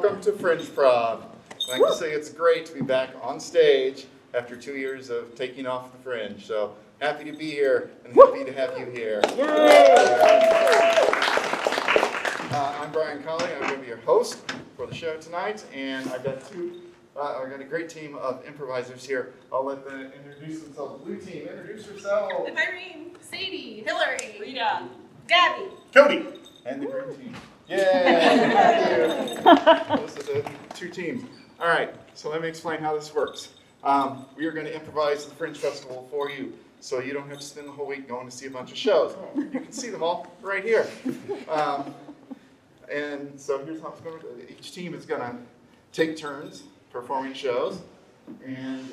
welcome to Fringeprov. I can say it's great to be back on stage after 2 years of taking off the Fringe. So happy to be here and happy to have you here. I'm Brian Colley. I'm going to be your host for the show tonight, and I've got a great team of improvisers here. I'll let them introduce themselves. Blue team, introduce yourself. Irene, Sadie, Hillary, Rita, Gabby, Cody, and the green team. Yay! Thank you. Those are the two teams. All right, so let me explain how this works. We are going to improvise the Fringe Festival for you, so you don't have to spend the whole week going to see a bunch of shows. You can see them all right here. And so here's how it's going to work. Each team is going to take turns performing shows. And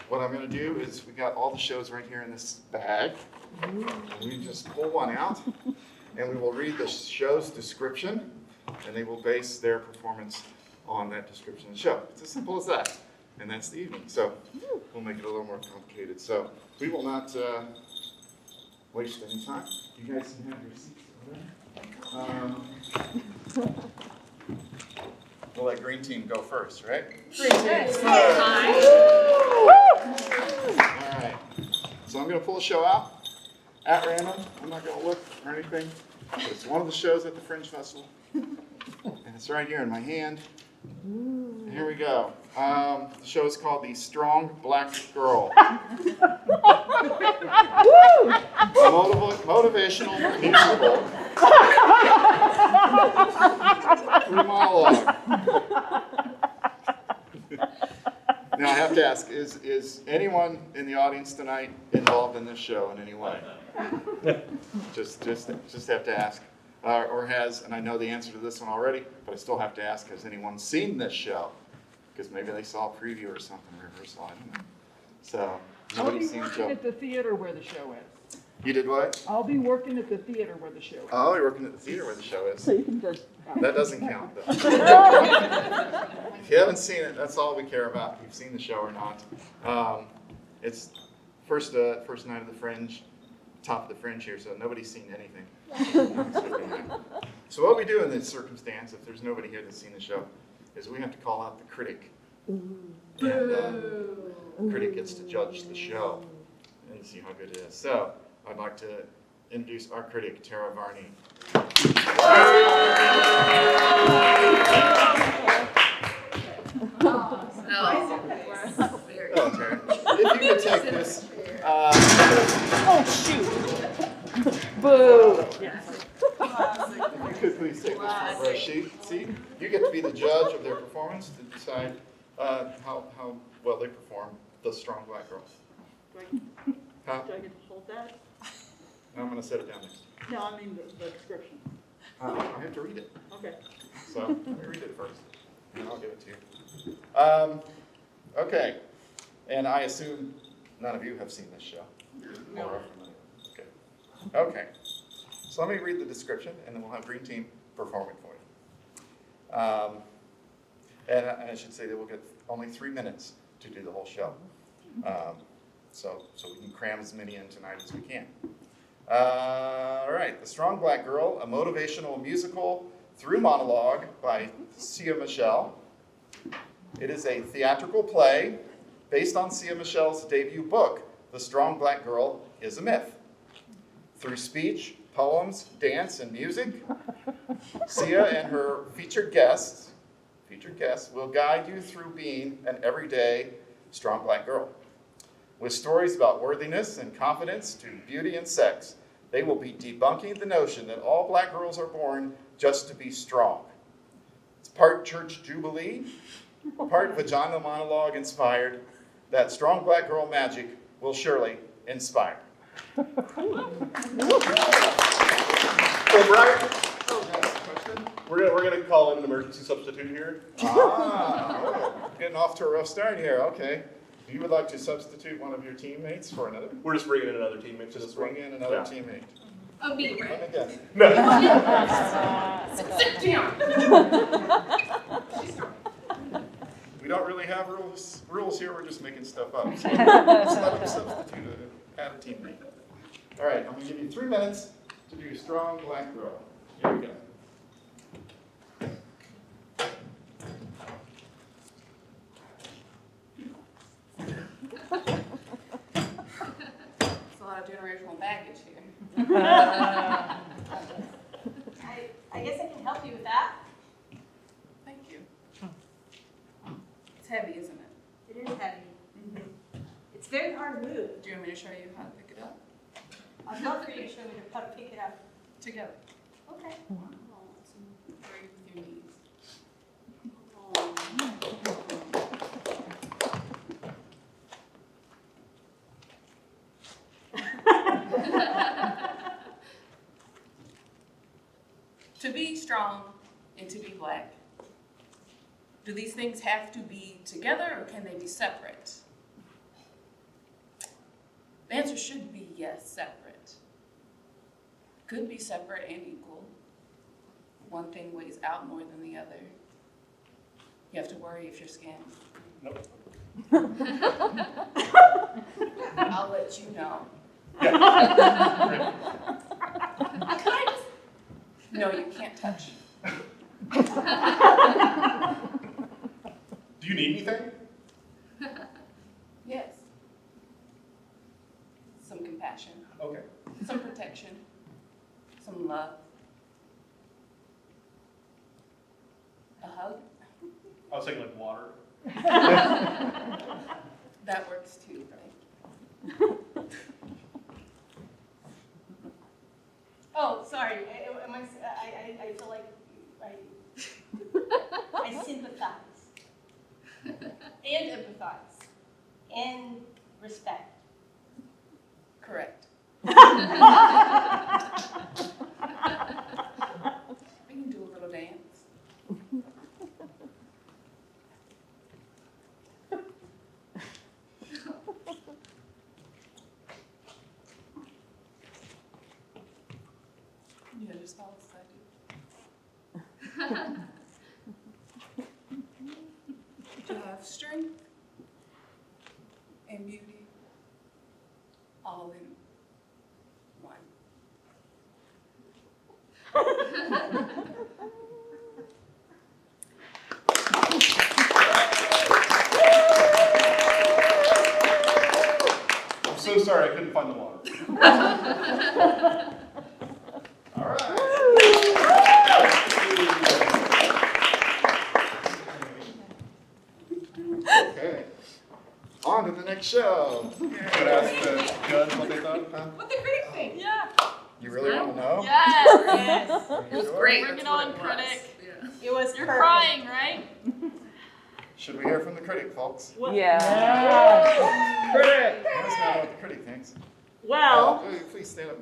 what I'm going to do is we got all the shows right here in this bag. And we just pull one out, and we will read the show's description, and they will base their performance on that description of the show. It's as simple as that. And that's the evening. So we'll make it a little more complicated. So we will not waste any time. You guys can have your seats over there. We'll let green team go first, right? Green team. All right. So I'm going to pull a show out at random. I'm not going to look or anything. But it's one of the shows at the Fringe Festival. And it's right here in my hand. Here we go. The show is called The Strong Black Girl. A motivational musical through monologue. Now I have to ask, is anyone in the audience tonight involved in this show in any way? Just have to ask. Or has, and I know the answer to this one already, but I still have to ask, has anyone seen this show? Because maybe they saw a preview or something, rehearsal, I don't know. So, nobody's seen the show. I'll be working at the theater where the show is. You did what? I'll be working at the theater where the show is. Oh, you're working at the theater where the show is. So you can just... That doesn't count, though. If you haven't seen it, that's all we care about, if you've seen the show or not. It's first night of the Fringe, top of the Fringe here, so nobody's seen anything. So what we do in this circumstance, if there's nobody here that's seen the show, is we have to call out the critic. And the critic gets to judge the show and see how good it is. So I'd like to introduce our critic, Tara Varney. Oh, Tara. If you could take this. Oh, shoot. Boo. Yes. If you could please take this from our sheet. See, you get to be the judge of their performance to decide how well they perform, the Strong Black Girl. Do I get to hold that? I'm going to set it down next. No, I mean the description. I have to read it. Okay. So let me read it first, and I'll give it to you. Okay, and I assume none of you have seen this show. No. Okay. Okay. So let me read the description, and then we'll have Green Team perform it for you. And I should say that we'll get only 3 minutes to do the whole show. So we can cram as many in tonight as we can. All right, The Strong Black Girl, a motivational musical through monologue by Sia Michelle. It is a theatrical play based on Sia Michelle's debut book, The Strong Black Girl is a Myth. Through speech, poems, dance, and music, Sia and her featured guests will guide you through being an everyday strong black girl. With stories about worthiness and confidence to beauty and sex, they will be debunking the notion that all black girls are born just to be strong. It's part church jubilee, part vagina monologue inspired. That strong black girl magic will surely inspire. So, Brian, we're gonna call in an emergency substitute here. Getting off to a rough start here. Okay. You would like to substitute one of your teammates for another? We're just bringing in another teammate. Just bring in another teammate. Oh, me, right? Let me guess. No. Sit down. We don't really have rules here. We're just making stuff up. So let's let them substitute add a teammate. All right, I'm going to give you 3 minutes to do Strong Black Girl. Here we go. I guess I can help you with that. Thank you. It's heavy, isn't it? It is heavy. It's very hard to move. Do you want me to show you how to pick it up? I'd love for you to show me how to pick it up. Together. Okay. Or with your knees. To be strong and to be black, do these things have to be together or can they be separate? The answer should be yes, separate. Could be separate and equal. One thing weighs out more than the other. You have to worry if you're scanned. Nope. I'll let you know. Yeah. I could. No, you can't touch. Do you need anything? Yes. Some compassion, Okay. some protection, some love. A hug? I was thinking like water. That works too, right? Oh, sorry. I feel like I sympathize and empathize and respect. Correct. We can do a little dance. Yeah, just follow as I do. To have strength and beauty all in one. I'm so sorry I couldn't find the water. All right. Okay. On to the next show. Could ask the judge what they thought. Huh? What the critic think? Yeah. You really want to know? Yes. It was Great. Bring it That's what on, was. critic. Yeah. It was You're perfect. crying, right? Should we hear from the critic, folks? Yeah. Critic. Let us know what the critic thinks. Well. Please stand up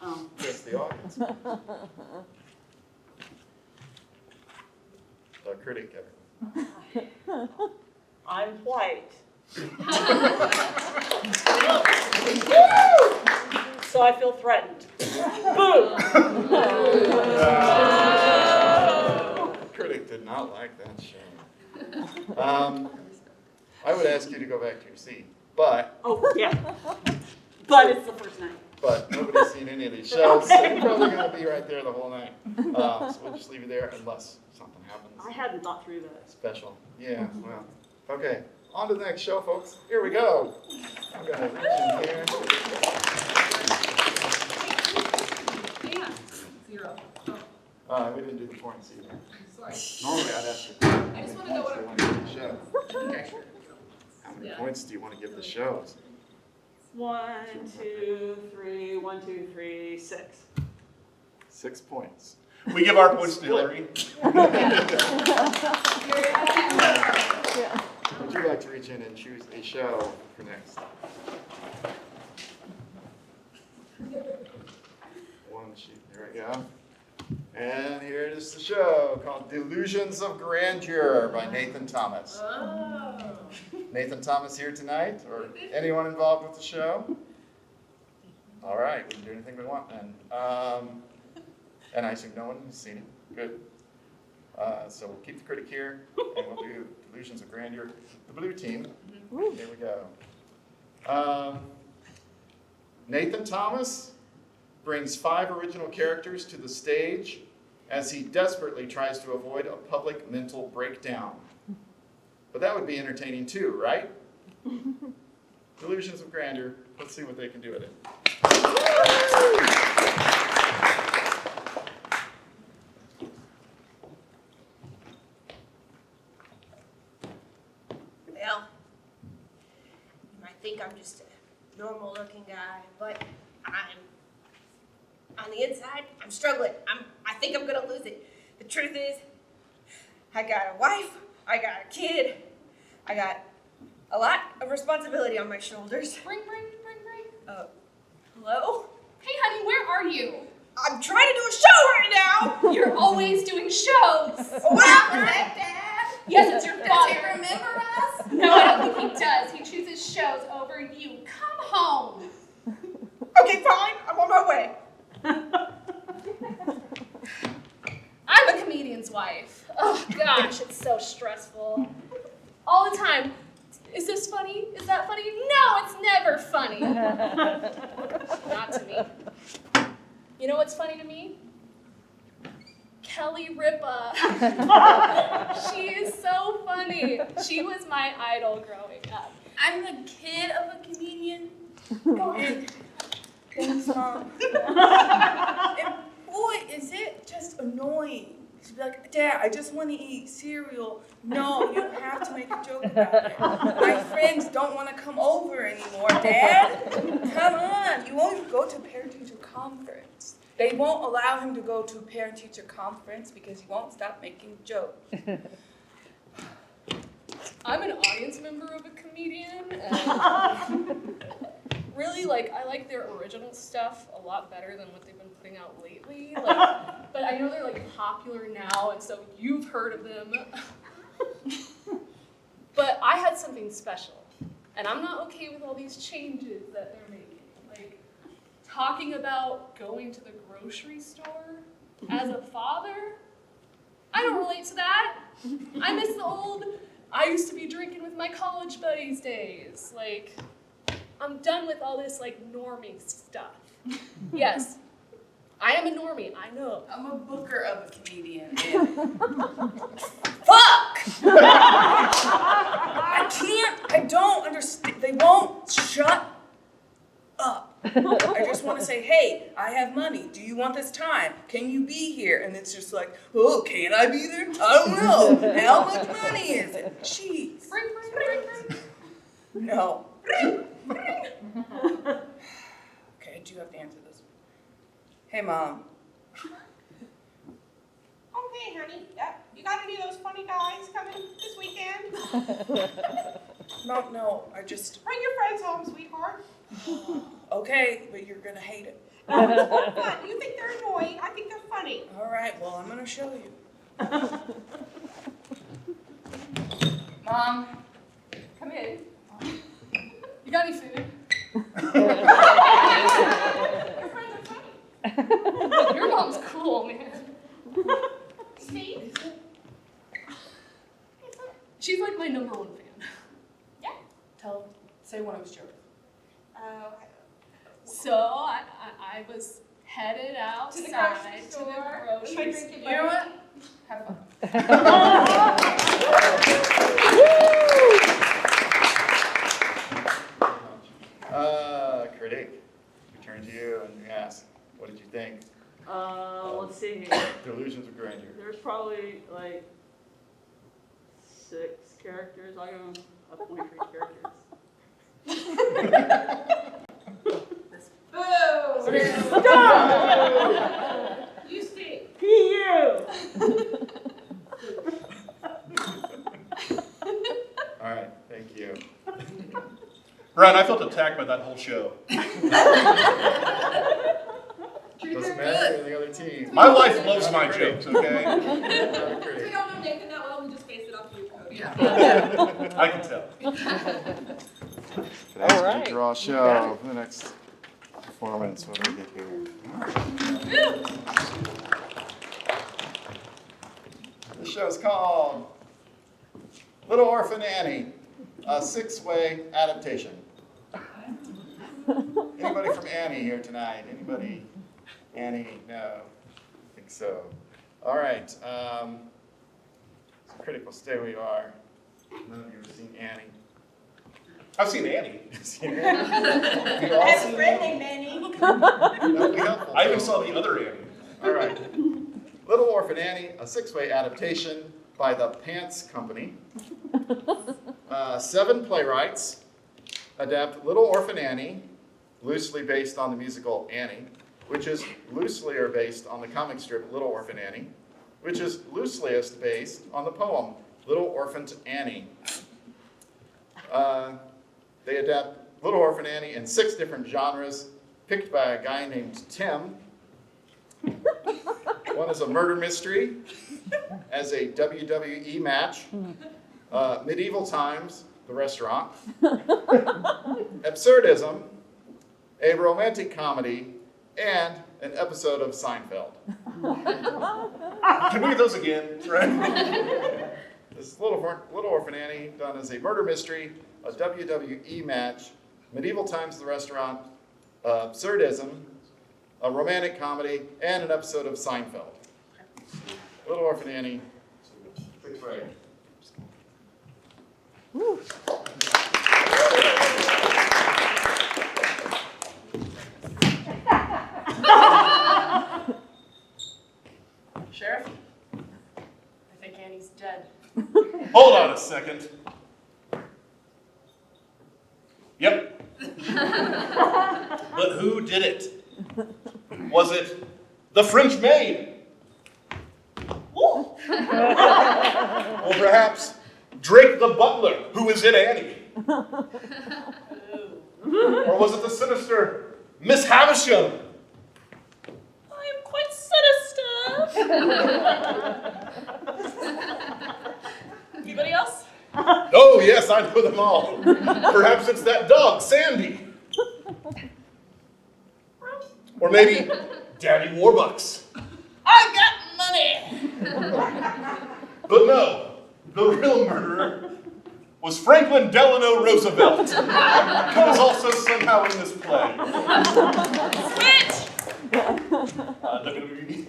Oh. and face the audience. The critic, Kevin. I'm white. So I feel threatened. Boo! The critic did not like that show. I would ask you to go back to your seat, but Oh, yeah. But it's the first night. nobody's seen any of these shows, so you're probably going to be right there the whole night. So we'll just leave you there unless something happens I hadn't thought through that. special. Yeah, well, okay. On to the next show, folks. Here we go. I'm going to reach in here. Yeah. 0. We didn't do the points either. Sorry. Normally I'd ask you. I just want to know what How many points do you want to give the show? Okay. How many Yeah. points do you want to give the shows? 1, 2, 3, 1, 2, 3, 6. 6 points. We give our points to Hillary. Would you like to reach in and choose a show for next? One sheet, there we go. And here it is the show called Delusions of Grandeur by Nathan Thomas. Oh. Nathan Thomas here tonight, or anyone involved with the show? All right, we can do anything we want then. And I assume no one has seen it. Good. So we'll keep the critic here, and we'll do Delusions of Grandeur. The blue team. Here we go. Nathan Thomas brings 5 original characters to the stage as he desperately tries to avoid a public mental breakdown. But that would be entertaining too, right? Delusions of Grandeur. Let's see what they can do with it. think I'm just a normal looking guy, but on the inside, I'm struggling. I think I'm gonna lose it. The truth is, I got a wife, I got a kid, I got a lot of responsibility on my shoulders. Bring. Hello? Hey, honey, where are you? I'm trying to do a show right now! You're always doing shows. What happened, Dad? Yes, it's your father. Does he remember us? No, I don't think he does. He chooses shows over you. Come home. Okay, fine, I'm on my way. I'm a comedian's wife. Oh gosh, it's so stressful. All the time. Is this funny? Is that funny? No, it's never funny. Not to me. You know what's funny to me? Kelly Ripa. She is so funny. She was my idol growing up. I'm the kid of a comedian. Go ahead. Thanks, Mom. And boy, is it just annoying. She'd be like, Dad, I just want to eat cereal. No, you don't have to make a joke about it. My friends don't want to come over anymore, Dad. Come on, you won't go to parent-teacher conference. They won't allow him to go to parent-teacher conference because he won't stop making jokes. I'm an audience member of a comedian, and really, I like their original stuff a lot better than what they've been putting out lately. But I know they're popular now, and so you've heard of them. But I had something special, and I'm not okay with all these changes that they're making. Talking about going to the grocery store as a father, I don't relate to that. I miss the old, I used to be drinking with my college buddies days. I'm done with all this normie stuff. Yes, I am a normie, I know. I'm a booker of a comedian. Fuck! I don't understand. They won't shut up. I just want to say, hey, I have money. Do you want this time? Can you be here? And it's just oh, can I be there? I don't know. How much money is it? Jeez. Bring. No. Okay, I do have to answer this. Hey, Mom. Okay, honey. You got any of those funny guys coming this weekend? No, I just... Bring your friends home, sweetheart. Okay, but you're going to hate it. Oh, it's more fun. You think they're annoying. I think they're funny. All right, well, I'm going to show you. Mom. Come in. You got any food? Your friends are funny. Your mom's cool, man. See? She's my #1 fan. Yeah. Say one of his jokes. So I was headed outside to the grocery store. You know what? Have fun. Critic, we turn to you and we ask, what did you think? Let's see. Delusions of Grandeur. There's probably 6 characters. I'll give them a 23 characters. Boo! Stop! You stink. P.U. All right, thank you. Brian, I felt attacked by that whole show. Doesn't matter to the other team. My wife loves my jokes, okay? We don't know Nathan that well. We just based it off you, Cody. Yeah. I can tell. Could I ask you to draw a show for the next performance? What do we get here? The show's called Little Orphan Annie, a 6-way adaptation. Anybody from Annie here tonight? Anybody? Annie? No. I think so. All right. So critical, stay where you are. None of you have seen Annie. I've seen Annie. Seen Annie? You all I have a seen friend Annie? named Manny. That would be helpful. I even saw the other Annie. All right. Little Orphan Annie, a 6-way adaptation by the Pants Company. 7 playwrights, adapt Little Orphan Annie, loosely based on the musical Annie, which is looselier based on the comic strip Little Orphan Annie, which is looseliest based on the poem Little Orphan Annie. They adapt Little Orphan Annie in 6 different genres, picked by a guy named Tim. One is a murder mystery, as a WWE match, medieval times, the restaurant, absurdism, a romantic comedy, and an episode of Seinfeld. Can we get those again, right? This Little Orphan Annie done as a murder mystery, a WWE match, medieval times, the restaurant, absurdism, a romantic comedy, and an episode of Seinfeld. Little Orphan Annie. Sixth grade. Sheriff, I think Annie's dead. Hold on a second. Yep. But who did it? Was it the French maid? Or perhaps Drake the butler, who is in Annie? Or was it the sinister Miss Havisham? I am quite sinister. Anybody else? Oh, yes, I know them all. Perhaps it's that dog, Sandy. Or maybe Daddy Warbucks. I got money. But no, the real murderer was Franklin Delano Roosevelt, who was also somehow in this play. Switch! WWE.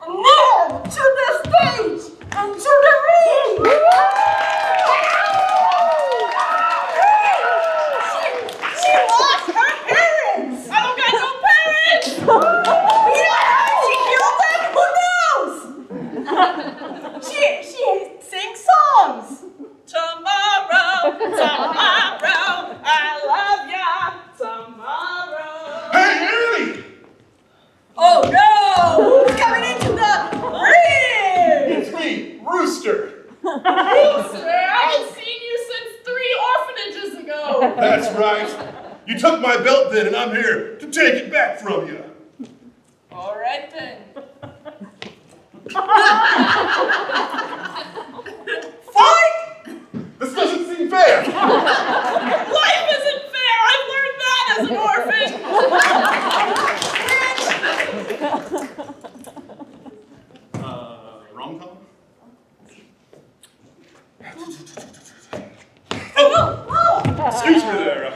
No! To the stage! And to the ring! She lost her parents! I don't got no parents! Yeah, she killed them? Who knows? She sings songs! Tomorrow, I love ya. Tomorrow. Hey, Annie! Oh no! Who's coming into the ring? It's me, Rooster. Sir, I haven't seen you since 3 orphanages ago. That's right. You took my belt then, and I'm here to take it back from you. All right then. Fight! This doesn't seem fair. Life isn't fair. I've learned that as an orphan. Rom-com? Excuse me there.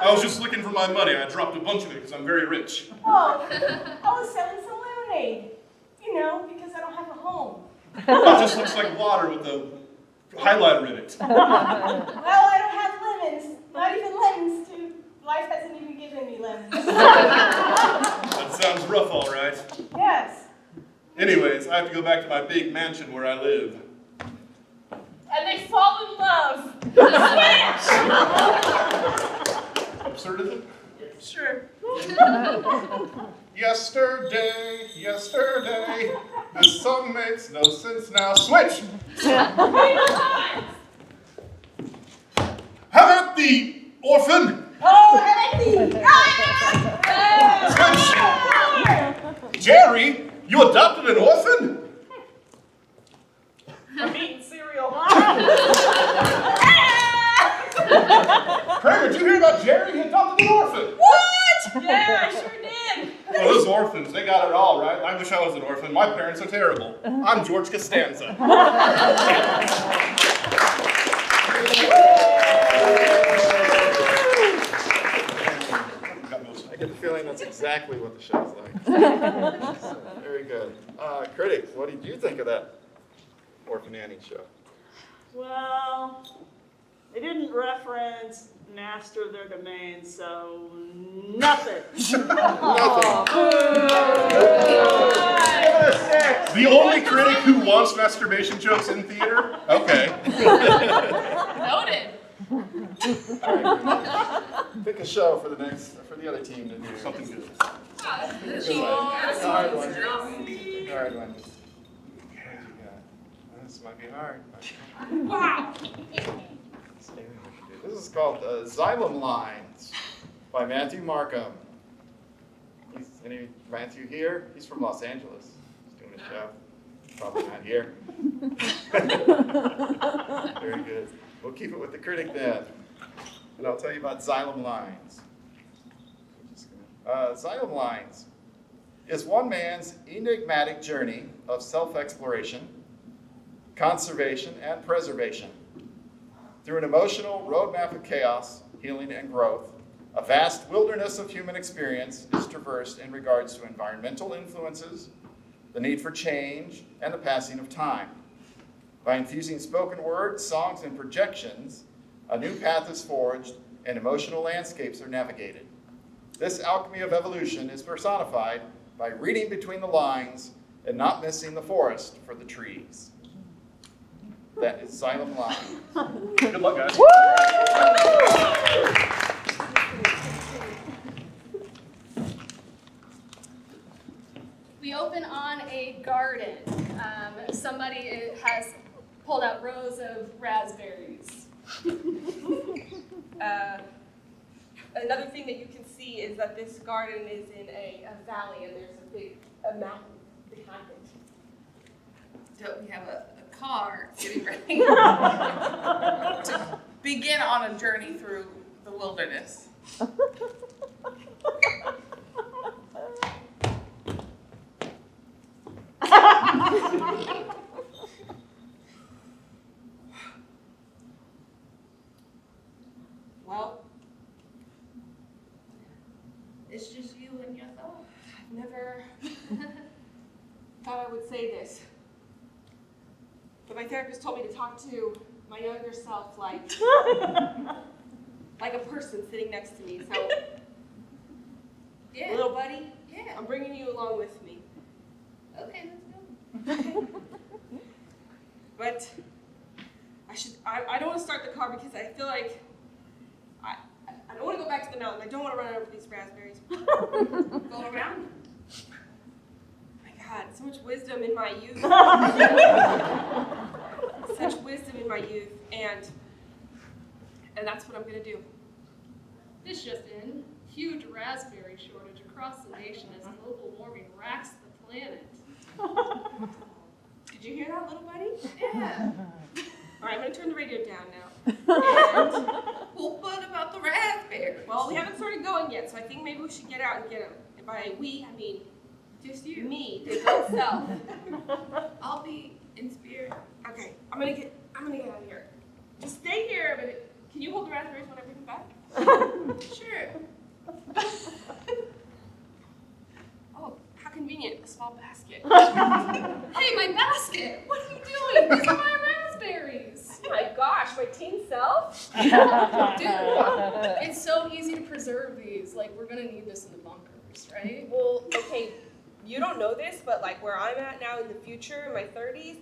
I was just looking for my money. I dropped a bunch of it because I'm very rich. Oh, I was selling some lemonade. You know, because I don't have a home. It just looks like water with a highlighter in it. Well, I don't have lemons. Not even lemons, too. Life hasn't even given me lemons. That sounds rough, all right. Yes. Anyways, I have to go back to my big mansion where I live. And they fall in love. Absurdism? Sure. Yesterday, yesterday, this song makes no sense now. Switch! How about the orphan? Oh, Andy! Switch! Jerry, you adopted an orphan? I'm eating cereal. Kramer, did you hear about Jerry? He adopted an orphan. What? Yeah, I sure did. Well, those orphans, they got it all, right? I wish I was an orphan. My parents are terrible. I'm George Costanza. I get the feeling that's exactly what the show's like. Very good. Critics, what did you think of that Orphan Annie show? Well, they didn't reference master of their domain, so nothing. Nothing. The only critic who wants masturbation jokes in theater? Okay. Noted. All right. Pick a show for the other team to do. Something good. Pick a good one. Pick a hard one. Pick a hard one. What you got? This might be hard. Wow. This is called Xylem Lines by Matthew Markham. Any Matthew here? He's from Los Angeles. He's doing a show. Probably not here. Very good. We'll keep it with the critic then. And I'll tell you about Xylem Lines. Xylem Lines is one man's enigmatic journey of self-exploration, conservation, and preservation. Through an emotional roadmap of chaos, healing, and growth, a vast wilderness of human experience is traversed in regards to environmental influences, the need for change, and the passing of time. By infusing spoken words, songs, and projections, a new path is forged and emotional landscapes are navigated. This alchemy of evolution is personified by reading between the lines and not missing the forest for the trees. That is Xylem Lines. Good luck, guys. We open on a garden. Somebody has pulled out rows of raspberries. Another thing that you can see is that this garden is in a valley and there's a mountain behind it. So we have a car getting ready to begin on a journey through the wilderness. Well, It's just you and your thoughts. I've never thought I would say this, but my therapist told me to talk to my younger self like a person sitting next to me. So, Yeah. little buddy, Yeah. I'm bringing you along with me. Okay, let's go. But I don't want to start the car because I feel like I don't want to go back to the mountain. I don't want to run over these raspberries. Go around. My God, so much wisdom in my youth. Such wisdom in my youth, and that's what I'm gonna do. This just in, huge raspberry shortage across the nation as global warming racks the planet. Did you hear that, little buddy? Yeah. All right, I'm gonna turn the radio down now. Well, what about the raspberries? Well, we haven't started going yet, so I think maybe we should get out and get them. And by we, I mean Just you. me, the good self. I'll be in spirit. Okay, I'm gonna get out of here. Just stay here, but can you hold the raspberries when I bring them back? Sure. Oh, how convenient, a small basket. Hey, my basket! What are you doing? These are my raspberries! Oh my gosh, my teen self? Dude, it's so easy to preserve these. Like, we're gonna need this in the bunkers, right? Well, okay, you don't know this, but like where I'm at now in the future, in my 30s,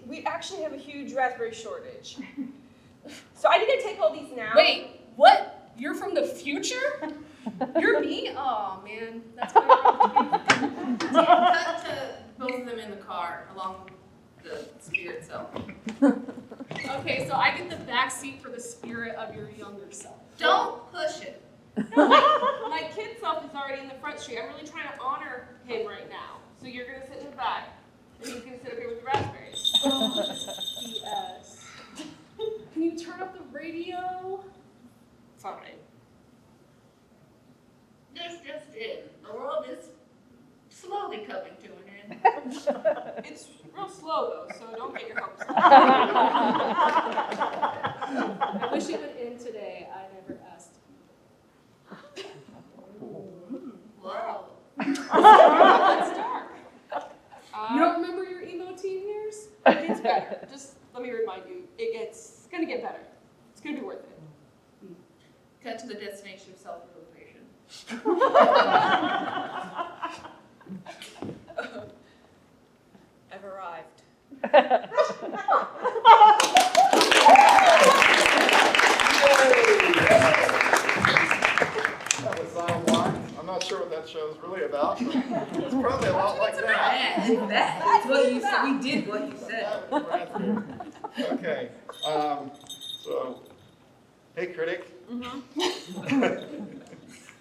we actually have a huge raspberry shortage. So I need to take all these now. Wait, what? You're from the future? You're me? Oh man, that's why you're Cut to both of them in the car along the spirit self. Okay, so I get the back seat for the spirit of your younger self. Don't push it. My kid self is already in the front seat. I'm really trying to honor him right now. So you're gonna sit in the back, and he's gonna sit up here with the raspberries. Yes. Can you turn up the radio? Fine. This just it. The world is slowly coming to an end. It's real slow though, so don't get your hopes up. I wish it would end today. I never asked. Wow. Let's start. You don't remember your emo teen years? It gets better. Just let me remind you, it's gonna get better. It's gonna be worth it. Cut to the destination of self-realization. I've arrived. It's probably a lot like that. That's what you said. We did what you said. Okay, so, hey critic.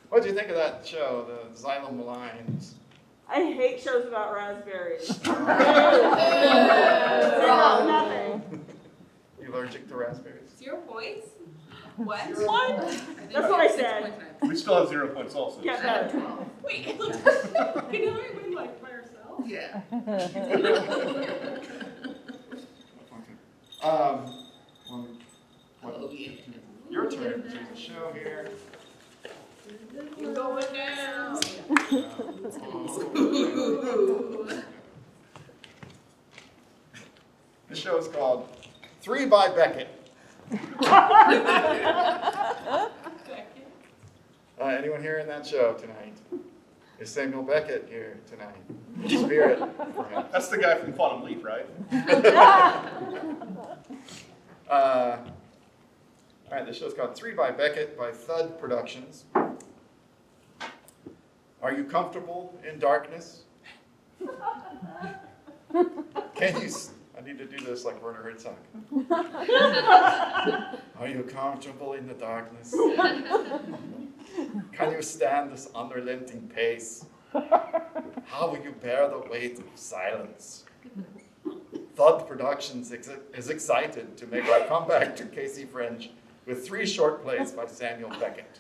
What'd you think of that show, the Xylem Lines? I hate shows about raspberries. Wrong. Nothing. You allergic to raspberries? 0 points? What? What? think That's you what I have 6 said. points and I have We still have 0 points also. Yeah, no. Wait, can Hillary win like by herself? Yeah. Well, Oh, yeah. your turn to choose a show here. You're going down. The show is called 3 by Beckett. Anyone here in that show tonight? Is Samuel Beckett here tonight? Spirit, perhaps. That's the guy from Quantum Leap, right? All right, the show's called 3 by Beckett by Thud Productions. Are you comfortable in darkness? Can you... I need to do this like Werner Herzog. Are you comfortable in the darkness? Can you stand this unrelenting pace? How will you bear the weight of silence? Thud Productions is excited to make our comeback to Casey Fringe with 3 short plays by Samuel Beckett.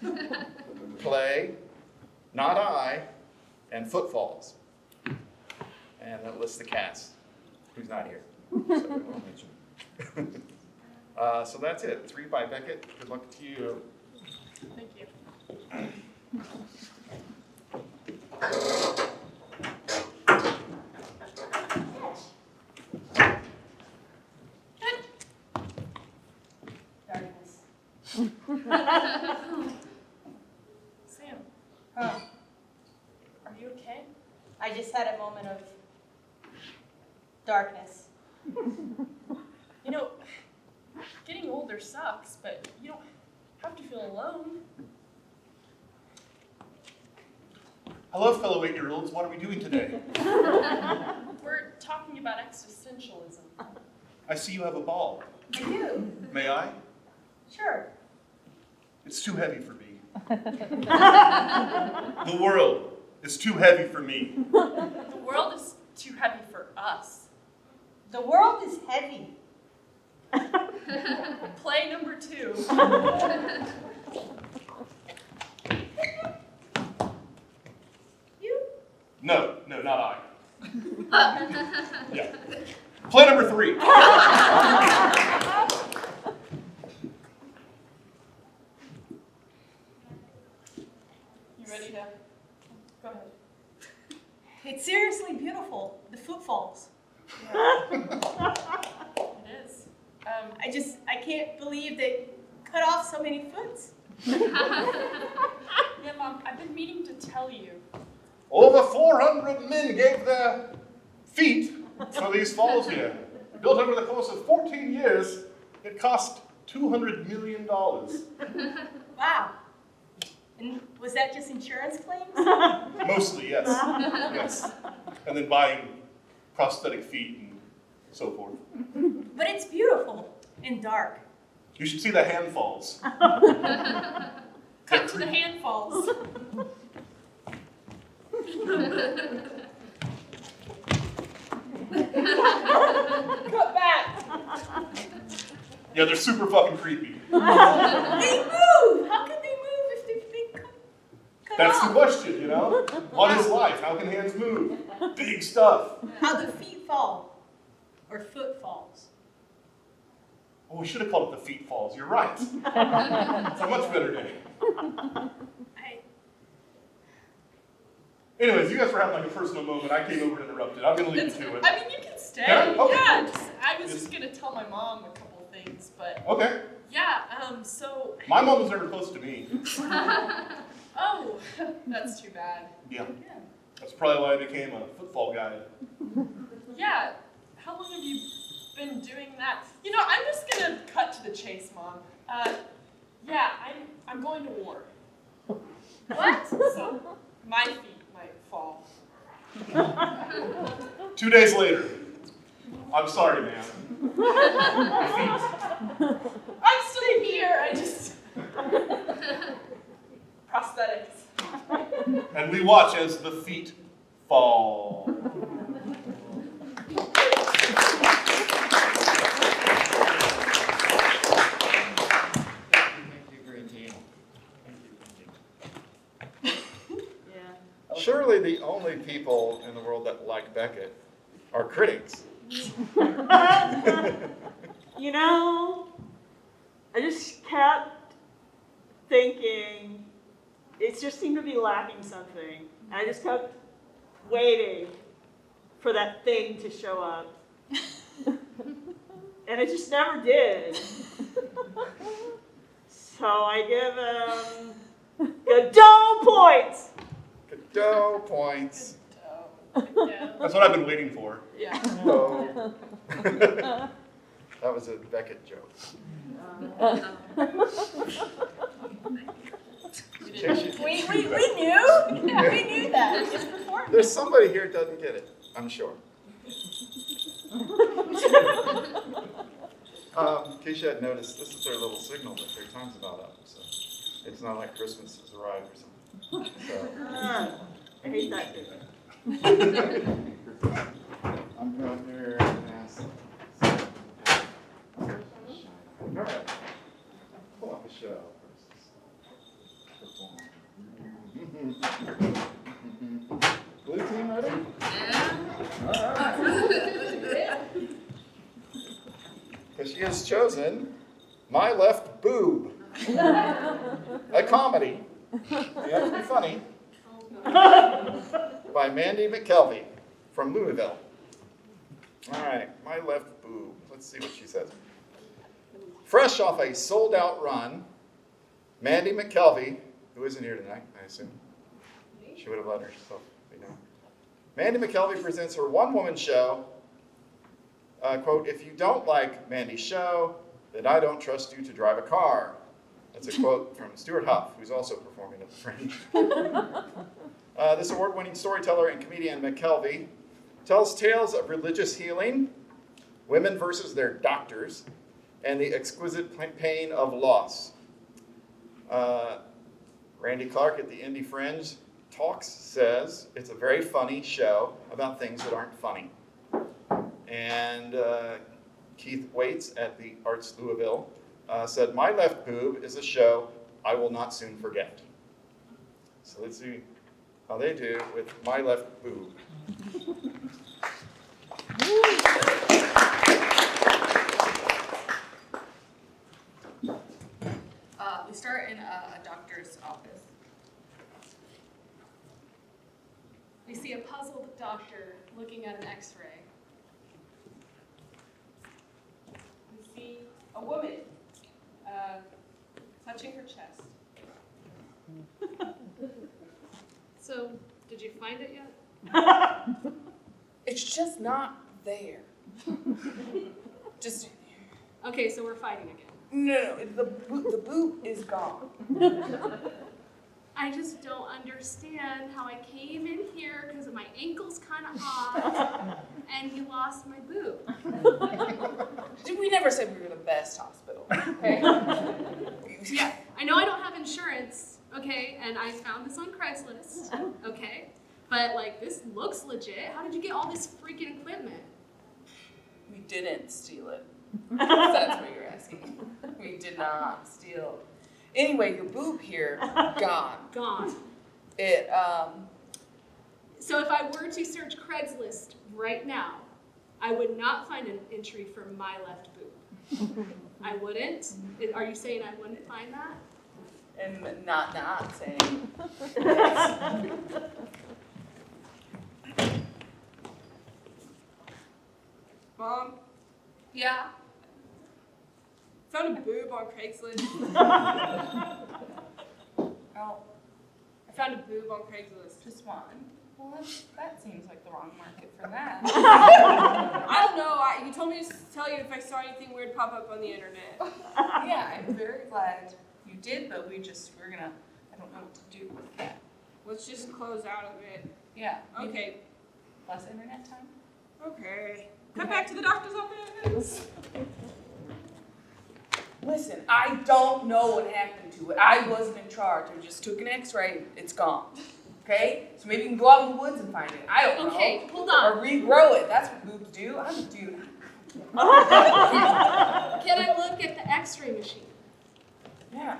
Play, Not I, and Footfalls. And that lists the cast, who's not here. So, we won't mention. So that's it, 3 by Beckett. Good luck to you. Thank you. Darkness. Sam, Huh. are you okay? I just had a moment of darkness. You know, getting older sucks, but you don't have to feel alone. Hello, fellow 8-year-olds. What are we doing today? We're talking about existentialism. I see you have a ball. I do. May I? Sure. It's too heavy for me. The world is too heavy for me. The world is too heavy for us. The world is heavy. Play number 2. You? No, not I. Yeah. Play number 3. You ready to go ahead? It's seriously beautiful. The footfalls. It is. I can't believe they cut off so many foots. Yeah, Mom, I've been meaning to tell you. Over 400 men gave their feet for these falls here. Built over the course of 14 years, it cost $200 million. Wow. And was that just insurance claims? Mostly, yes. Yes. And then buying prosthetic feet and so forth. But it's beautiful and dark. You should see the hand falls. Cut to the handfalls. Cut back. Yeah, they're super fucking creepy. They move. How can they move if they've been cut That's off? the question, you know? What is life? How can hands move? Big stuff. How do feet fall? Or footfalls? Oh, we should have called it the feet falls. You're right. It's a much better name. Anyways, you guys were having like a personal moment. I came over and interrupted. I'm going to leave you to it. I mean, you can stay. Can I? Okay. Yeah, I was just going to tell my mom a couple things, but Okay. yeah, so. My mom was never close to me. Oh, that's too bad. Yeah. That's probably why I became a footfall guide. Yeah, how long have you been doing that? You know, I'm just gonna cut to the chase, Mom. Yeah, I'm going to war. What? So my feet might fall. 2 days later. I'm sorry, ma'am. I'm still here, I just. Prosthetics. And we watch as the feet fall. Thank you, Green Team. Yeah. Surely the only people in the world that like Beckett are critics. You know, I just kept thinking, it just seemed to be lacking something. And I just kept waiting for that thing to show up. And it just never did. So I give him Godot points. Godot points. That's what I've been waiting for. Yeah. Godot. That was a Beckett joke. We knew. We knew that. We just performed. There's somebody here who doesn't get it, I'm sure. In case you hadn't noticed, this is their little signal that their time's about up. So it's not like Christmas has arrived or something. So I hate that too. I'm going here and ask. All right. Pull up a show first. Blue team ready? Because she has chosen My Left Boob, a comedy, you have to be funny, by Mandy McKelvey from Louisville. All right, My Left Boob. Let's see what she says. Fresh off a sold-out run, Mandy McKelvey, who isn't here tonight, I assume. She would have let herself be known. Mandy McKelvey presents her one-woman show. Quote, "If you don't like Mandy's show, then I don't trust you to drive a car." That's a quote from Stuart Huff, who's also performing at the Fringe. This award-winning storyteller and comedian McKelvey tells tales of religious healing, women versus their doctors, and the exquisite pain of loss. Randy Clark at the Indie Fringe Talks says it's a very funny show about things that aren't funny. And Keith Waits at the Arts Louisville said, "My Left Boob is a show I will not soon forget." So let's see how they do with My Left Boob. We start in a doctor's office. We see a puzzled doctor looking at an x-ray. We see a woman touching her chest. So, did you find it yet? It's just not there. Just Okay, so we're fighting again. no. The boob is gone. I just don't understand how I came in here because my ankle's kind of hot and you lost my boob. We never said we were the best hospital. Okay. Yeah, I know I don't have insurance, okay, and I found this on Craigslist, okay, but like this looks legit. How did you get all this freaking equipment? We didn't steal it. That's what you're asking. We did not steal. Anyway, your boob here, gone. Gone. It, So if I were to search Craigslist right now, I would not find an entry for My Left Boob. I wouldn't? Are you saying I wouldn't find that? and not saying. Mom, Yeah. found a boob on Craigslist. Oh, I found a boob on Craigslist. just one. Well, that seems like the wrong market for that. I don't know. You told me to tell you if I saw anything weird pop up on the internet. Yeah, I'm very glad you did, but we're gonna, I don't know what to do with that. Let's just close out of it. Yeah. Okay. Less internet time? Okay. Cut back to the doctor's office. Listen, I don't know what happened to it. I wasn't in charge. I just took an x-ray. It's gone. Okay? So maybe you can go out in the woods and find it. I don't know. Okay, hold on. Or regrow it. That's what boobs do. I'm a dude. Can I look at the X-ray machine? Yeah.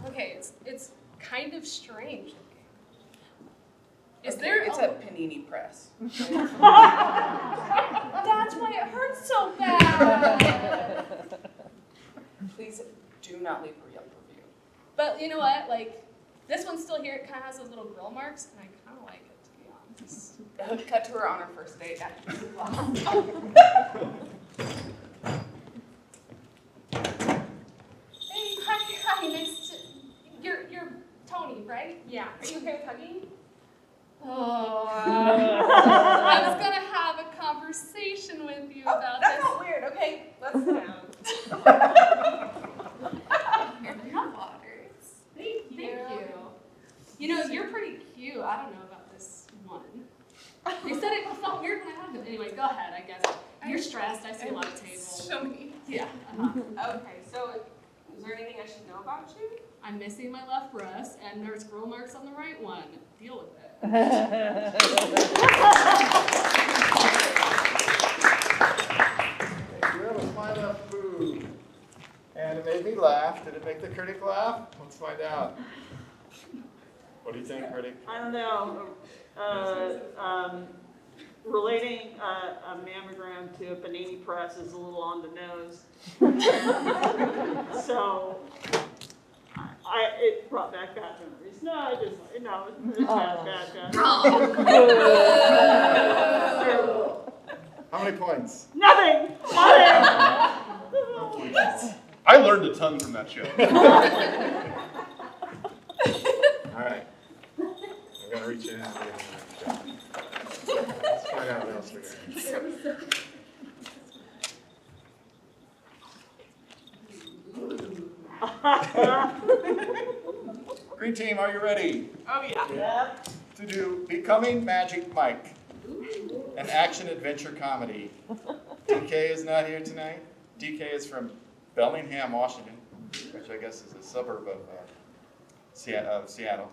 Okay, it's kind of strange looking. Is Okay, there It's a panini press. That's why it hurts so bad. Please do not leave a Yelp review. But you know what? Like, this one's still here. It kind of has those little grill marks, and I kind of like it, to be honest. Cut to her on her first date. Hey, hi, nice to... You're Tony, right? Yeah. Are you okay with hugging? Oh, I was gonna have a conversation with you about That's this. not weird. Okay, let's sit down. Waters. Thank you. You know, you're pretty cute. I don't know about this one. They said it felt weird when I hugged him. Anyway, go ahead, I guess. You're stressed. I see a lot of tables. Show me. Yeah. Okay, so is there anything I should know about you? I'm missing my left breast, and there's grill marks on the right one. Deal with it. You have a smile up food. And it made me laugh. Did it make the critic laugh? Let's find out. What do you think, critic? I don't know. Relating a mammogram to a panini press is a little on the nose. So it brought back bad memories. No, it's bad. How many points? Nothing. I learned a ton from that show. All right. I'm going to reach in and let's find out what else we got. Green team, are you ready Oh yeah. Yep. to do Becoming Magic Mike, an action-adventure comedy? DK is not here tonight. DK is from Bellingham, Washington, which I guess is a suburb of Seattle,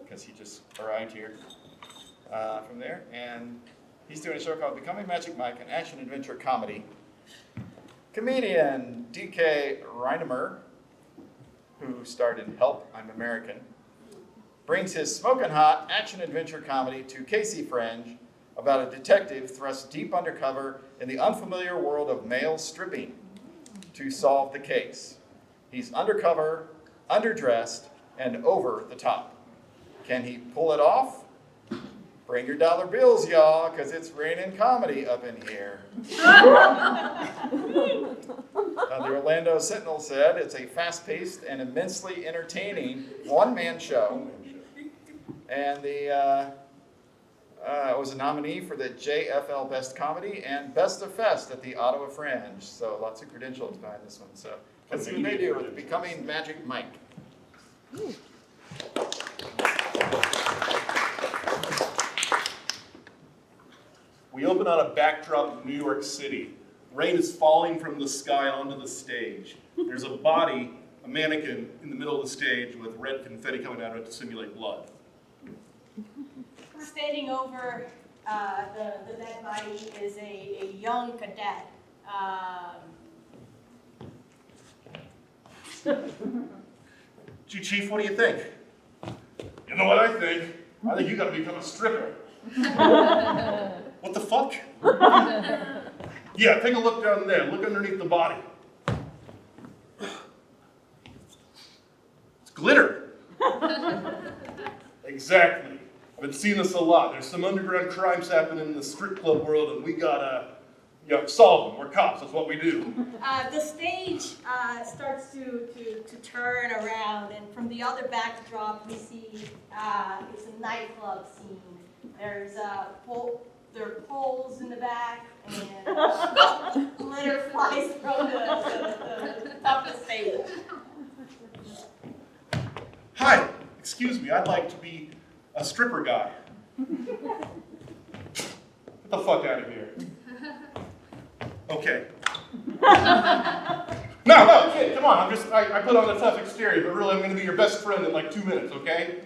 because he just arrived here from there. And he's doing a show called Becoming Magic Mike, an action-adventure comedy. Comedian DK Reinemer, who starred in Help, I'm American, brings his smoking hot action-adventure comedy to Casey Fringe about a detective thrust deep undercover in the unfamiliar world of male stripping to solve the case. He's undercover, underdressed, and over the top. Can he pull it off? Bring your dollar bills, y'all, because it's raining comedy up in here. The Orlando Sentinel said it's a fast-paced and immensely entertaining one-man show. And it was a nominee for the JFL Best Comedy and Best of Fest at the Ottawa Fringe. So lots of credentials behind this one. So let's see what they do with Becoming Magic Mike. We open on a backdrop of New York City. Rain is falling from the sky onto the stage. There's a body, a mannequin, in the middle of the stage with red confetti coming out of it to simulate blood. Standing over the dead body is a young cadet. Gee, Chief, what do you think? You know what I think? I think you gotta become a stripper. What the fuck? Yeah, take a look down there. Look underneath the body. It's glitter. Exactly. I've been seeing this a lot. There's some underground crimes happening in the strip club world, and we gotta solve them. We're cops. That's what we do. The stage starts to turn around, and from the other backdrop, we see it's a nightclub scene. There's there are poles in the back, and glitter flies from the top of the stage. Hi, excuse me. I'd like to be a stripper guy. Get the fuck out of here. Okay. No, kid, come on. I put on a tough exterior, but really I'm going to be your best friend in like 2 minutes, okay?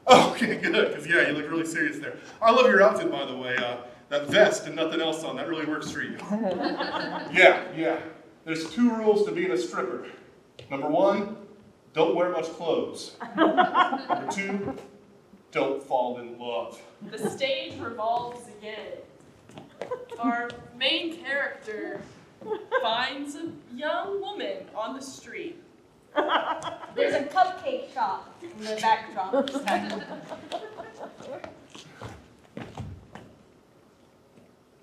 Okay, good, because yeah, you look really serious there. I love your outfit, by the way. That vest and nothing else on, that really works for you. Yeah. There's 2 rules to being a stripper. Number 1, don't wear much clothes. Number 2, don't fall in love. The stage revolves again. Our main character finds a young woman on the street. There's a cupcake shop in the backdrop.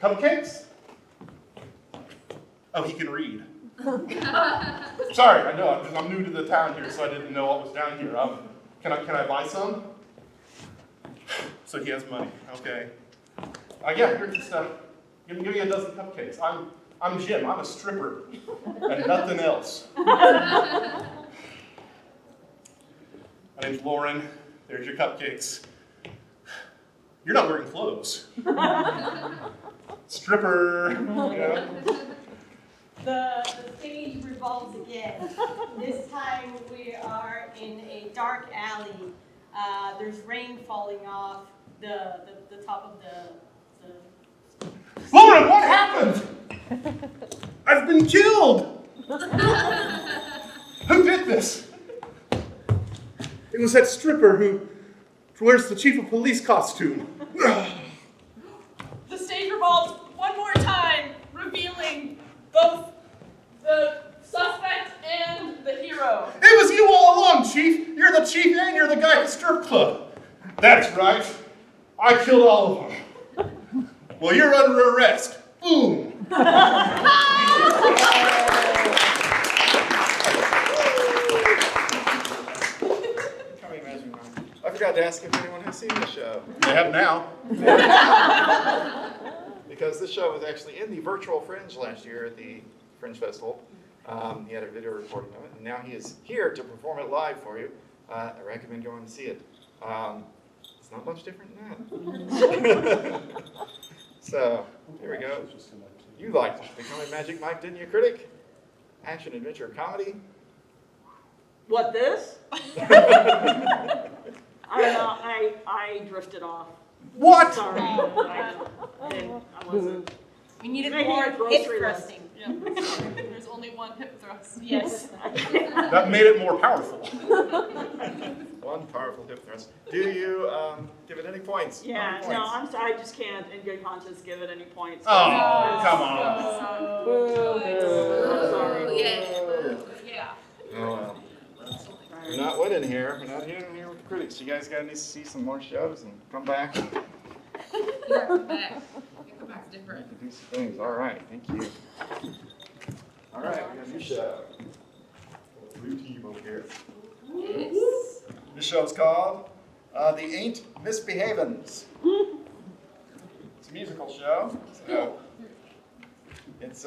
Cupcakes? Oh, he can read. Sorry, I know, I'm new to the town here, so I didn't know what was down here. Can I buy some? So he has money, okay. Yeah, here's the stuff. Give me a dozen cupcakes. I'm Jim, I'm a stripper, and nothing else. My name's Lauren, there's your cupcakes. You're not wearing clothes. Stripper, yeah. The stage revolves again. This time we are in a dark alley. There's rain falling off the top of the Lauren, what happened? I've been killed! Who did this? It was that stripper who wears the chief of police costume. The stage revolves one more time, revealing both the suspect and the hero. It was you all along, Chief. You're the chief and you're the guy at the strip club. That's right. I killed all of them. Well, you're under arrest. Boom. I forgot to ask if anyone has seen the show. They have now. Because this show was actually in the virtual Fringe last year at the Fringe Festival. He had a video recording of it, and now he is here to perform it live for you. I recommend going to see it. It's not much different than that. So, here we go. You liked Becoming Magic Mike, didn't you, critic? Action, adventure, comedy. What, this? I don't know, I drifted off. What? Sorry. I wasn't. We needed Making more a hip grocery thrusting. Yeah. There's only one hip thrust. Yes. That made it more powerful. One powerful hip thrust. Do you give it any points? Yeah, How many no, points? I'm sorry, I just can't in good conscience give it any points. Oh, come on. I'm sorry. Yeah. Oh, well. We're not winning here. We're not here with the critics. You guys got to see some more shows and come back. You gotta come back. You come back different. Do some things. All right. Thank you. All right. We got a new show. Blue team over here. Yes. This show's called The Ain't Misbehavins'. It's a musical show. So it's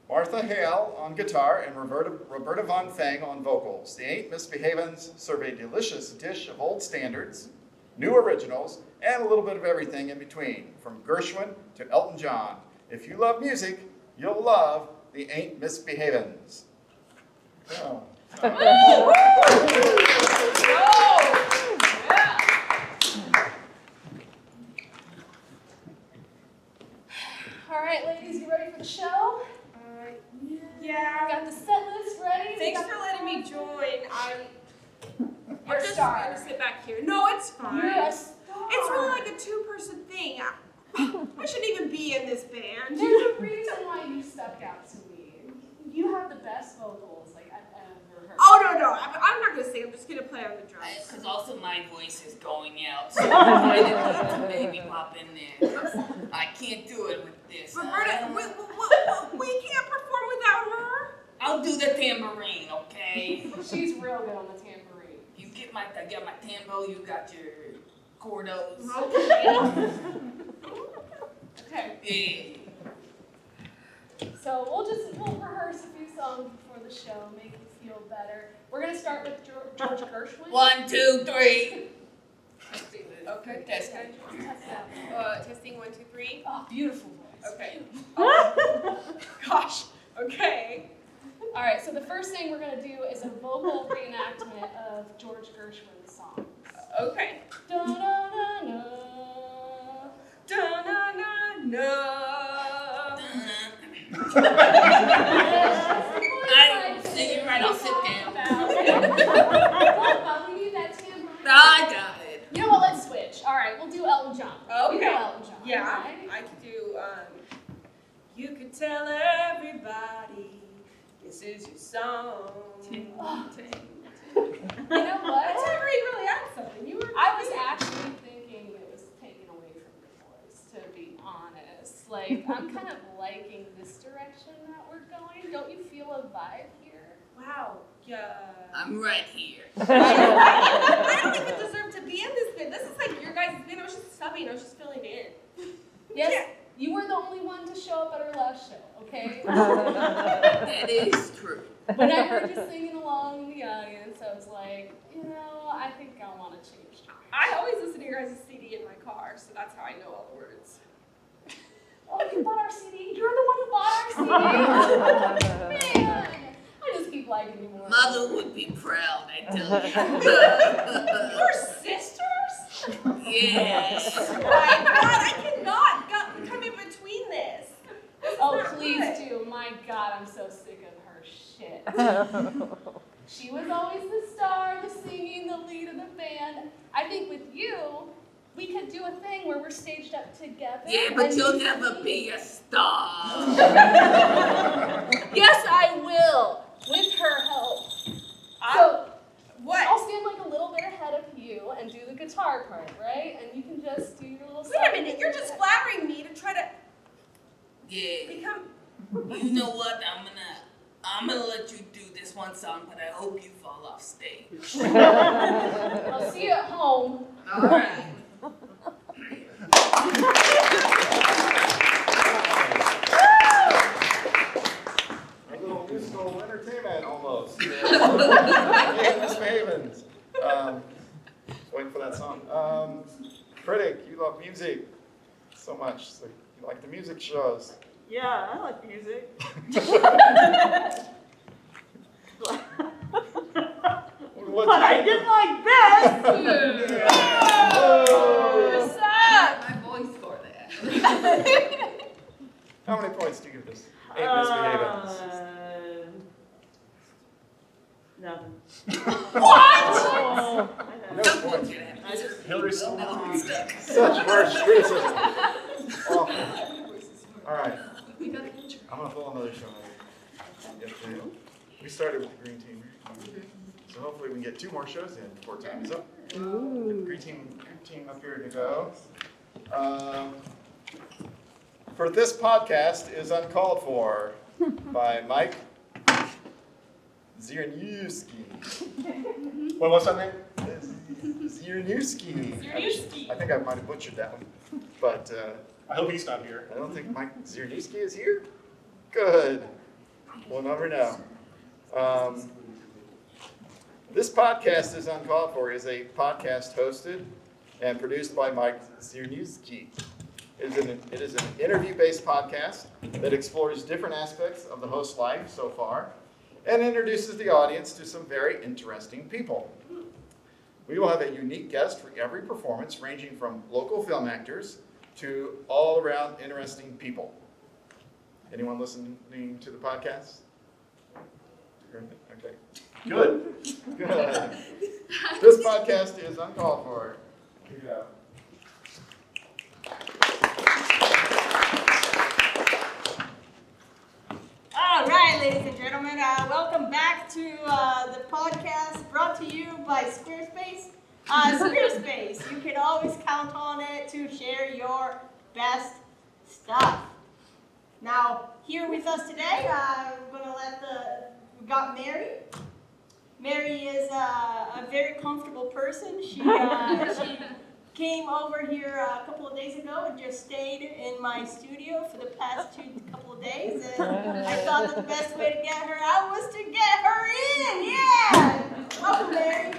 Martha Hale on guitar and Roberta Von Fang on vocals. The Ain't Misbehavins' serve a delicious dish of old standards, new originals, and a little bit of everything in between, from Gershwin to Elton John. If you love music, you'll love The Ain't Misbehavins'. Oh. All right, ladies, you ready for the show? Yeah. Got the set list ready? Thanks for letting me join. I'm You're a just star. gonna sit back here. No, it's fine. You're a star. It's really like a 2-person thing. I shouldn't even be in this band. There's a reason why you stuck out to me. You have the best vocals like I've ever heard. Oh no, I'm not gonna sing. I'm just gonna play on the drums. Because also my voice is going out, so I need to maybe pop in there. I can't do it with this. Roberta, we can't perform without her. I'll do the tambourine, okay? She's real good on the tambourine. You I got my tambo, you got your cordos. Okay. Yeah. So we'll rehearse a few songs before the show, make you feel better. We're gonna start with George Gershwin. 1, 2, 3. Okay, test. Test out. Test sing 1, 2, 3? Oh, beautiful voice. Okay. Oh, gosh. Okay. All right, so the first thing we're gonna do is a vocal reenactment of George Gershwin's song. Okay. Da da da da. Da-na-na-na. I'm singing right, I'll sit down. We need that timbre. I got it. You know what? Let's switch. All right, we'll do Elton John. You Okay. know Elton John. Yeah, right? I could do, you could tell everybody this is your song. Oh. Ting. You know what? That's never really add something. You were. I was actually thinking it was taken away from your voice, to be honest. Like, I'm kind of liking this direction that we're going. Don't you feel a vibe here? Wow. Yeah. I'm right here. I don't even deserve to be in this bit. This is like your guys' bit. I was just subbing. I was just filling in. Yes, you were the only one to show up at our last show, okay? That is true. When I heard you singing along in the audience, I was like, I think I want to change time. I always listen to your guys' CD in my car, so that's how I know all the words. Oh, you bought our CD? You're the one who bought our CD? Man, I just keep liking you more. Mother would be proud, I tell you. You're sisters? Yes. Oh my God, I cannot come in between this. This is Oh, not please good. do. My God, I'm so sick of her shit. She was always the star, the singing, the lead of the band. I think with you, we could do a thing where we're staged up together. Yeah, but and you'll you never sing. be a star. Yes, I will, with her help. So What? I'll stand like a little bit ahead of you and do the guitar part, right? And you can just do your little. Wait a minute, you're just flattering me to try to Yeah. become. You know what? I'm gonna let you do this one song, but I hope you fall off stage. I'll see you at home. All right. A little musical entertainment almost. Yeah, Miss Mavens. Waiting for that song. Critic, you love music so much. So you like the music shows. Yeah, I like music. What But I did like this. Oh. What's up? My voice for that. How many points do you give this? Eight Miss Mavens. Nothing. What? No points. I just, Hillary's still not Such harsh criticism. Awful. All right. We got an intro. I'm gonna pull another show. We started with the green team, so hopefully we can get 2 more shows in before time is up. Green team up here to go. For this podcast is uncalled for by Mike Zierniewski. What's that name? Zierniewski. I think I might have butchered that one, but I hope he's not here. I don't think Mike Zierniewski is here. Good. We'll never know. This podcast is uncalled for is a podcast hosted and produced by Mike Zierniewski. It is an interview-based podcast that explores different aspects of the host's life so far and introduces the audience to some very interesting people. We will have a unique guest for every performance, ranging from local film actors to all-around interesting people. Anyone listening to the podcast? Okay. Good. Good. This podcast is uncalled for. Here you go. All right, ladies and gentlemen, welcome back to the podcast brought to you by Squarespace. Squarespace, you can always count on it to share your best stuff. Now, here with us today, we're going to we got Mary. Mary is a very comfortable person. She came over here a couple of days ago and just stayed in my studio for the past couple of days. And I thought that the best way to get her out was to get her in. Yeah! Welcome, Mary.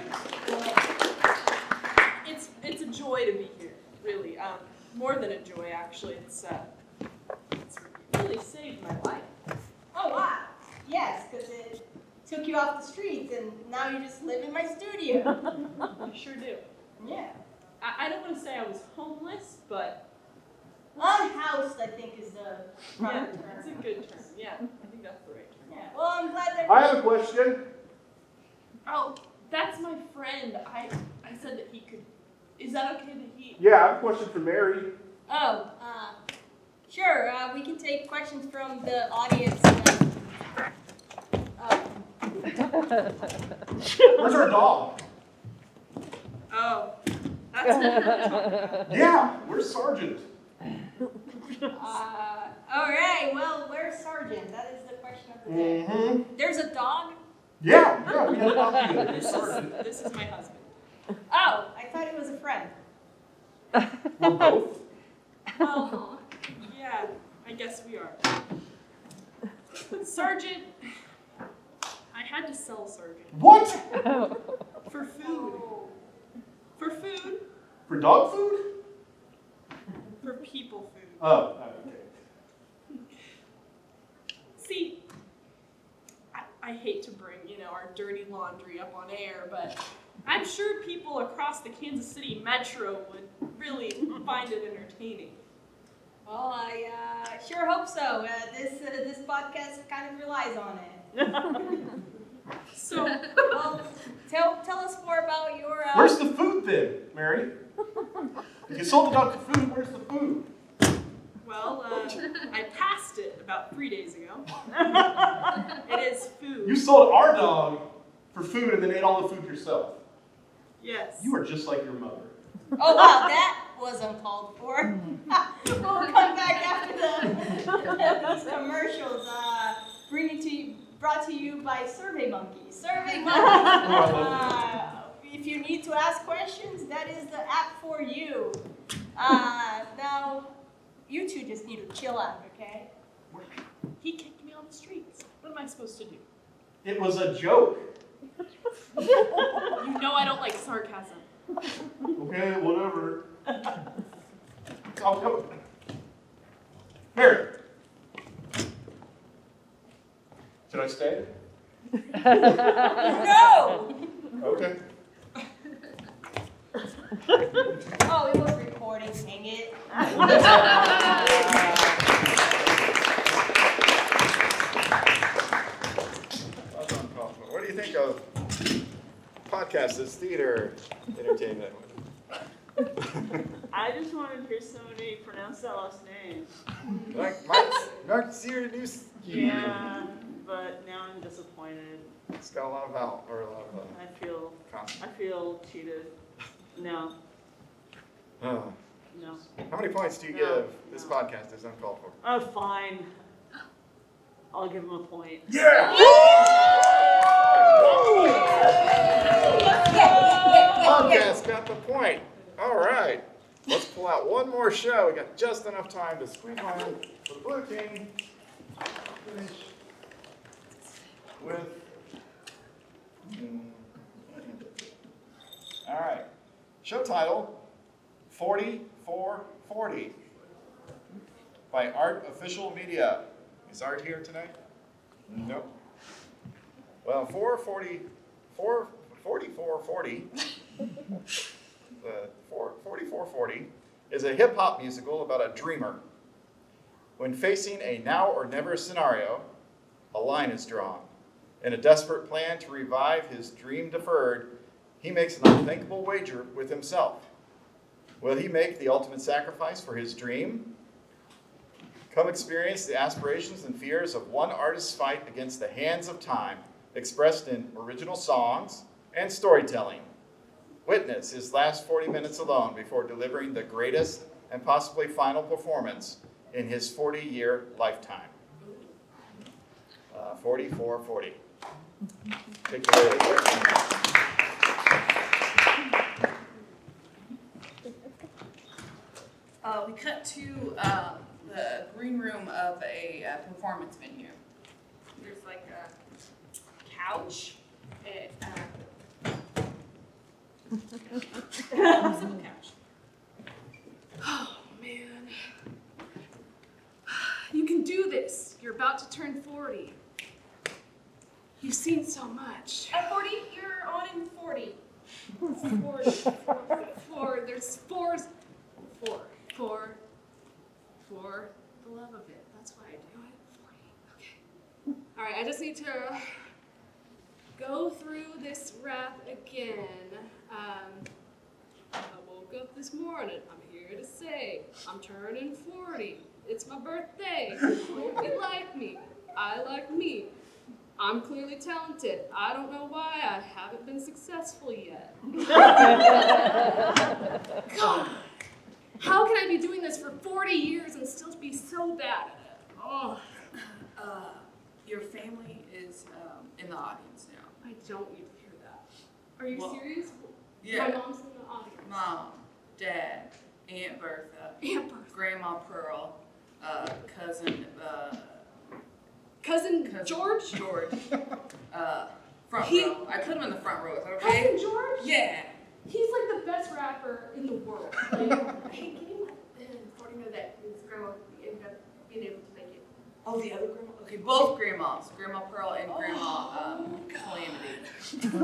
It's a joy to be here, really. more than a joy, actually. It's really saved my life. Oh, wow. Yes, because it took you off the streets and now you just live in my studio. I sure do. Yeah. I don't want to say I was homeless, but Unhoused, I think, is the proper yeah, term. it's a good term. Yeah, I think that's the right term. Yeah. Well, I'm glad that. I have a question. Oh, that's my friend. I said that he could. Is that okay that he? Yeah, I have a question for Mary. Oh, sure. We can take questions from the audience. Where's our dog? Oh, that's what we're talking about. Yeah, where's Sergeant? All right. Well, where's Sergeant? That is the question of the day. Mm-hmm. There's a dog. Yeah, we had a dog together. Where's This Sergeant? is my husband. Oh, I thought it was a friend. We're both. Well, yeah, I guess we are. Sergeant, I had to sell Sergeant What? for food. For food, For dog food? for people food. Oh, okay. See, I hate to bring, our dirty laundry up on air, but I'm sure people across the Kansas City metro would really find it entertaining. Well, I sure hope so. This podcast kind of relies on it. So, Well, tell us more about your. Where's the food then, Mary? If you sold the dog the food, where's the food? well, I passed it about 3 days ago. It is food. You sold our dog for food and then ate all the food yourself. Yes. You are just like your mother. Oh wow, that was uncalled for. We'll come back after these commercials. Brought to you by Survey Monkey. Survey Monkey. If you need to ask questions, that is the app for you. Now, you two just need to chill out, okay? He kicked me on the streets. What am I supposed to do? It was a joke. You know I don't like sarcasm. Okay, whatever. I'll come. Mary. Should I stay? No! Okay. Oh, it was recording, dang it. That's uncalled for. What do you think of podcasts as theater entertainment? I just wanted to hear somebody pronounce that last name. Like Mark Sirianowski. Yeah, but now I'm disappointed. It's got a lot of vowel, or a lot of I consonant. feel cheated. No, Oh. no. How many points do you give this podcast as uncalled for? Oh, fine. I'll give him a point. Yeah! Podcast got the point. All right. Let's pull out one more show. We got just enough time to squeeze one in for the Blue Team. Finish with. All right. Show title 4440 by Art Official Media. Is Art here tonight? Nope. Well, 4440. The 4440 is a hip-hop musical about a dreamer. When facing a now or never scenario, a line is drawn. In a desperate plan to revive his dream deferred, he makes an unthinkable wager with himself. Will he make the ultimate sacrifice for his dream? Come experience the aspirations and fears of one artist's fight against the hands of time, expressed in original songs and storytelling. Witness his last 40 minutes alone before delivering the greatest and possibly final performance in his 40-year lifetime. 4440. Take it away. We cut to the green room of a performance venue. There's like a couch. Simple couch. Oh man, about to turn 40. You've seen so much. At 40, you're on in 40. 4. There's fours. 4. For the love of it. That's why I do it. 40. Okay. All right, I just need to go through this rap again. I woke up this morning. I'm here to say I'm turning 40. It's my birthday. Hope you like me. I like me. I'm clearly talented. I don't know why I haven't been successful yet. God, how can I be doing this for 40 years and still be so bad at it? Oh, Your family is in the audience now. I don't need to hear that. Are you Well, serious? Yeah. My mom's in the audience. Mom, Dad, Aunt Bertha, Aunt Bertha. Grandma Pearl, cousin Cousin George? George, front He- row. I put him in the front row. Is that okay? Cousin George? Yeah. He's like the best rapper in the world. Like, hey, can you according to that, his grandma ended up being able to make it. Oh, the other grandma? Okay, both grandmas. Grandma Pearl and Grandma Calamity. Oh,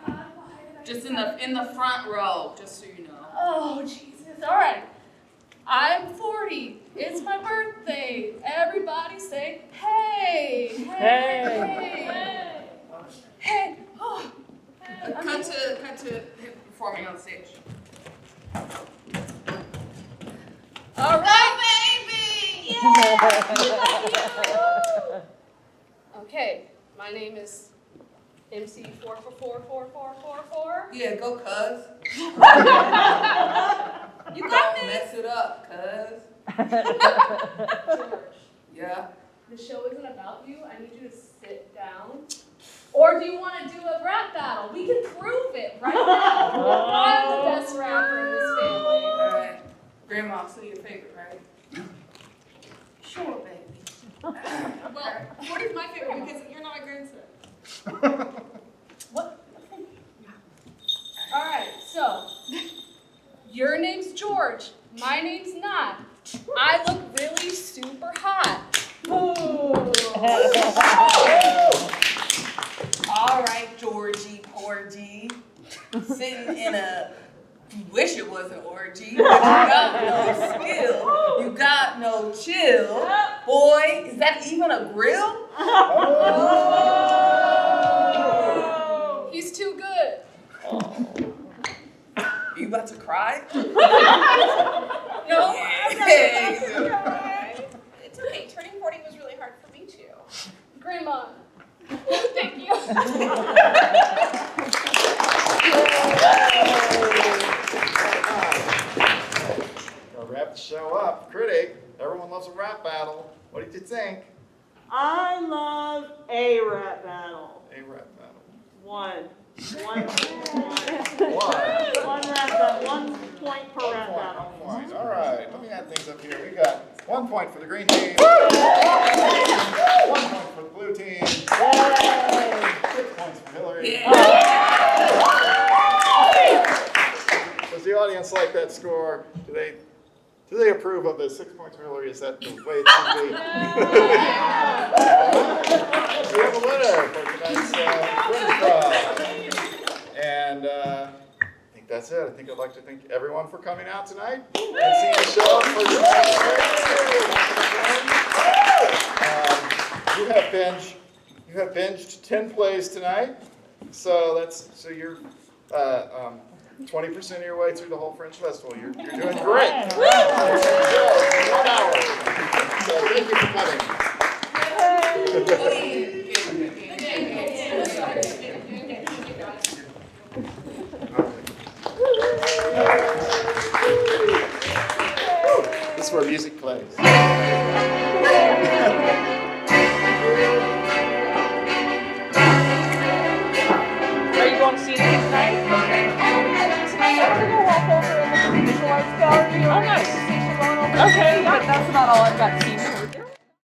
God, why did I Just do in that? the front row, just so you know. Oh, Jesus. All right. I'm 40. It's my birthday. Everybody say, hey, hey, hey, hey. Oh. Cut to him performing on stage. All right, baby. Okay, my name is MC 4444444. Yeah, go, cuz. You got Don't this. mess it up, cuz. George, Yeah. the show isn't about you. I need you to sit down. Or do you want to do a rap battle? We can prove it right now. I'm the best rapper in this family. All right. Grandma, still your favorite, right? Sure, baby. Well, 40 is my favorite because you're not my grandson. What? All right, so your name's George. My name's not. I look really super hot. All right, Georgie, Porgy. Sitting in a, you wish it was an orgy, but you got no skill. You got no chill. Boy, is that even a grill? He's too good. You about to cry? No, Hey. it's okay. Turning 40 was really hard for me too. Grandma. Thank you. Or wrap the show up. Critic, everyone loves a rap battle. What did you think? I love a rap battle. A rap battle. One One. rap battle. 1 point per rap battle. 1 point. All right. Let me add things up here. We got 1 point for the green team. 1 point for the blue team. 6 points for Hillary. Does the audience like that score? Do they approve of the 6 points for Hillary? Is that the way it should be? We have a winner for tonight's Fringeprov. And I think that's it. I think I'd like to thank everyone for coming out tonight and seeing the show for tonight's you have binged 10 plays tonight. So you're 20% of your way through the whole Fringe Festival. You're doing great. 1 hour. So thank you for coming. This is where music plays. Are you going to see anything tonight? Okay. I'm gonna go walk over and look at the visual arts gallery. Oh, nice. Okay, but that's about all I've got to see.